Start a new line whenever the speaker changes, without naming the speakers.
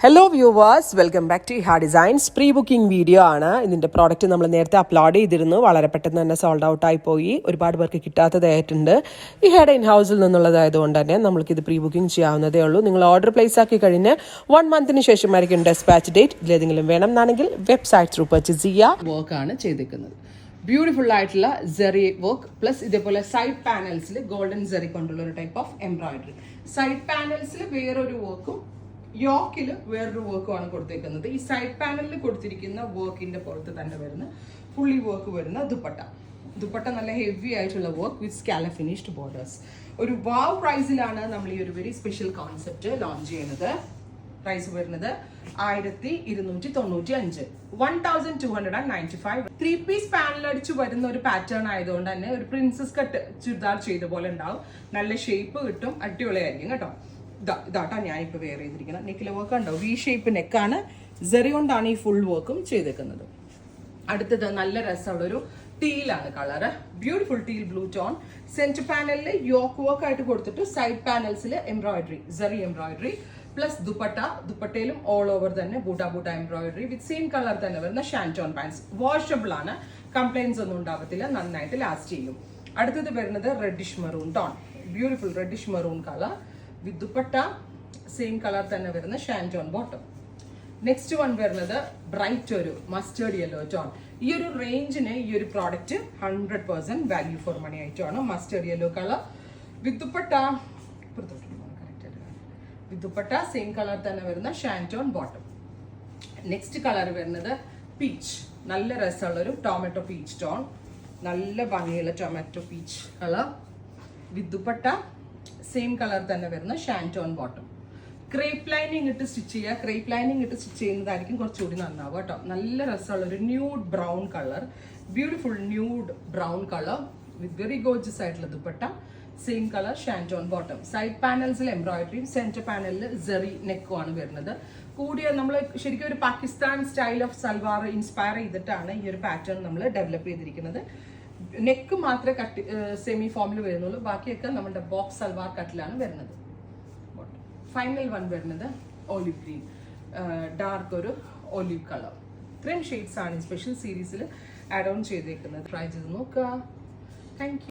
Hello viewers, welcome back to Iha designs. Pre booking video ആണ്. ഇതിൻ്റെ product നമ്മൾ നേരത്തെ അപ്ലോഡ് ചെയ്തിരുന്നു. വളരെ പെട്ടെന്ന് തന്നെ സോൾഡ് ഔട്ട് ആയി പോയി. ഒരുപാട് പേർക്ക് കിട്ടാത്തതായിട്ടുണ്ട്. ഇഹയുടെ ഇൻ ഹൗസിൽ നിന്നുള്ളതായതുകൊണ്ട് തന്നെ നമ്മൾക്കിത് പ്രീ ബുക്കിംഗ് ചെയ്യാവുന്നതേ ഉള്ളൂ. നിങ്ങൾ ഓർഡർ പ്ലേസ് ആക്കി കഴിഞ്ഞ് 1 മന്തിന് ശേഷമായിരിക്കും ഡെസ്പാച്ച് ഡേറ്റ്. ഇതിലേതെങ്കിലും വേണം എന്നാണെങ്കിൽ വെബ്സൈറ്റ് ത്രൂ പർച്ചേസ് ചെയ്യുക. വർക്കാണ് ചെയ്തിരിക്കുന്നത്. ബ്യൂട്ടിഫുൾ ആയിട്ടുള്ള സെറി വർക്ക് പ്ലസ് ഇതേപോലെ സൈഡ് പാനൽസിൽ ഗോൾഡൻ സെറി കൊണ്ടുള്ള ഒരു ടൈപ്പ് ഓഫ് എംബ്രോയിഡറി. സൈഡ് പാനൽസിൽ വേറൊരു വർക്കും യോക്കിൽ വേറൊരു വർക്കുമാണ് കൊടുത്തേക്കുന്നത്. ഈ സൈഡ് പാനലിൽ കൊടുത്തിരിക്കുന്ന വർക്കിന്റെ പുറത്ത് തന്നെ വരുന്ന ഫുള്ളി വർക്ക് വരുന്ന ദുപ്പട്ട നല്ല ഹെവി ആയിട്ടുള്ള വർക്ക് വിത്ത് സ്കാല ഫിനിഷ്ഡ് ബോർഡേഴ്സ്. ഒരു വാവ് പ്രൈസിലാണ് നമ്മൾ ഈ ഒരു വെരി സ്പെഷ്യൽ കോൺസെപ്റ്റ് ലോഞ്ച് ചെയ്യുന്നത്. പ്രൈസ് വരുന്നത് 1295, 1295. 3 പീസ് പാനൽ അടിച്ച് വരുന്ന ഒരു പാറ്റേൺ ആയതുകൊണ്ട് തന്നെ ഒരു കട്ട് ചുരിദാർ ചെയ്ത പോലെ ഉണ്ടാവും. നല്ല ഷേപ്പ് കിട്ടും, അടിപൊളിയായിരിക്കും കേട്ടോ. ഇതാട്ടാ ഞാനിപ്പോൾ വെയർ ചെയ്തിരിക്കുന്നത്. നെക്കിലെ വർക്ക് ഉണ്ടോ, വി ഷേപ്പ് നെക്കാണ്. സെറി കൊണ്ടാണ് ഈ ഫുൾ വർക്കും ചെയ്തേക്കുന്നത്. അടുത്തത് നല്ല രസമുള്ള ഒരു ടീലാണ് colour. Beautiful teal blue tone. Centre പാനലിൽ യോക്ക് വർക്ക് ആയിട്ട് കൊടുത്തിട്ട് സൈഡ് പാനൽസിൽ എംബ്രോയിഡറി, സെറി എംബ്രോയിഡറി പ്ലസ് ദുപ്പട്ടയിലും ഓൾ ഓവർ തന്നെ butta embroidery with same colour തന്നെ വരുന്ന ഷാൻറ്റോൺ പാൻസ്. വാഷബിൾ ആണ്, കംപ്ലൈൻസ് ഒന്നും ഉണ്ടാവത്തില്ല, നന്നായിട്ട് ലാസ്റ്റ് ചെയ്യും. അടുത്തത് വരുന്നത് reddish maroon tone. Beautiful reddish maroon colour with dupatta same colour തന്നെ വരുന്ന ഷാൻറ്റോൺ ബോട്ടം. നെക്സ്റ്റ് വൺ വരുന്നത് ബ്രൈറ്റ് ഒരു മസ്റ്റേർഡ് യെല്ലോ ടോൺ. ഈ ഒരു റേഞ്ചിന് ഈ ഒരു പ്രോഡക്റ്റ് 100% വാല്യൂ ഫോർ മണി ആയിട്ടാണ്. Mustard yellow colour with dupatta same colour തന്നെ വരുന്ന ഷാൻറ്റോൺ ബോട്ടം. നെക്സ്റ്റ് കളർ വരുന്നത് പീച്ച്. നല്ല രസമുള്ള ഒരു ടൊമാറ്റോ പീച്ച് ടോൺ. നല്ല ഭംഗിയുള്ള tomato peach colour with dupatta same colour തന്നെ വരുന്ന ഷാൻറ്റോൺ ബോട്ടം. ക്രേപ്പ് ലൈനിങ് ഇട്ട് സ്റ്റിച്ച് ചെയ്യുക. ക്രേപ്പ് ലൈനിങ് ഇട്ട് സ്റ്റിച്ച് ചെയ്യുന്നതായിരിക്കും കുറച്ചുകൂടി നന്നാവുക കേട്ടോ. നല്ല രസമുള്ള ഒരു nude brown colour. Beautiful nude brown colour with very gorgeous ആയിട്ടുള്ള dupatta same colour shantoon bottom. Side പാനൽസിൽ എംബ്രോയിഡറിയും centre പാനലിൽ സെറി നെക്കും ആണ് വരുന്നത്. കൂടിയ നമ്മൾ ശരിക്കും ഒരു Pakistan style of salwar inspire ചെയ്തിട്ടാണ് ഈ ഒരു പാറ്റേൺ നമ്മൾ ഡെവലപ്പ് ചെയ്തിരിക്കുന്നത്. നെക്ക് മാത്രമേ കട്ട് സെമി ഫോമിൽ വരുന്നുള്ളൂ, ബാക്കിയൊക്കെ നമ്മുടെ ബോക്സ് സൽവാർ കട്ടിലാണ് വരുന്നത്. ഫൈനൽ വൺ വരുന്നത് ഓലിവ് ഗ്രീൻ, ഡാർക്ക് ഒരു ഓലിവ് കളർ. ഇത്രയും ഷെയ്ഡ്സ് ആണ് ഈ സ്പെഷ്യൽ സീരീസിൽ ആഡ് ഓൺ ചെയ്തേക്കുന്നത്. ട്രൈ ചെയ്ത് നോക്കുക. Thank you.